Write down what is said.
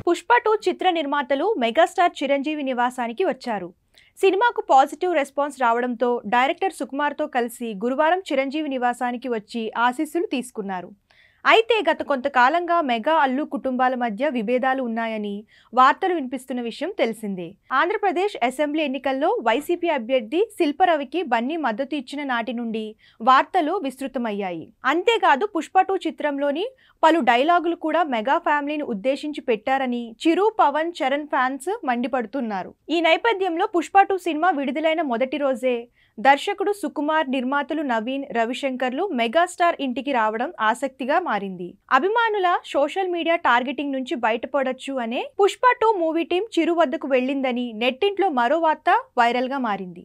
పుష్ప 2 చిత్ర నిర్మాతలు మెగాస్టార్ చిరంజీవి నివాసానికి వచ్చారు. సినిమాకు పాజిటివ్ రెస్పాన్స్ రావడంతో డైరెక్టర్ సుకుమార్తో కలిసి గురువారం చిరంజీవి నివాసానికి వచ్చి ఆశీస్సులు తీసుకున్నారు. అయితే గత కొంతకాలంగా మెగా అల్లు కుటుంబాల మధ్య విభేదాలు ఉన్నాయని వార్తలు వినిపిస్తున్న విషయం తెలిసిందే. ఆంధ్రప్రదేశ్ అసెంబ్లీ ఎన్నికల్లో వైసీపీ అభ్యర్థి శిల్పరవికి బన్నీ మద్దతు ఇచ్చిన నాటి నుండి వార్తలు విస్తృతమయ్యాయి. అంతేకాదు పుష్ప 2 చిత్రంలోని పలు డైలాగులు కూడా మెగా ఫ్యామిలీని ఉద్దేశించి పెట్టారని చిరు, పవన్, చరణ్ ఫ్యాన్స్ మండిపడుతున్నారు. ఈ నేపథ్యంలో పుష్ప 2 సినిమా విడుదలైన మొదటి రోజే దర్శకుడు సుకుమార్, నిర్మాతలు నవీన్, రవిశంకర్లు మెగాస్టార్ ఇంటికి రావడం ఆసక్తిగా మారింది. అభిమానుల సోషల్ మీడియా టార్గెటింగ్ నుంచి బయటపడొచ్చు అనే పుష్ప 2 మూవీ టీం చిరు వద్దకు వెళ్లిందని నెట్టింట్లో మరో వార్త వైరల్ గా మారింది.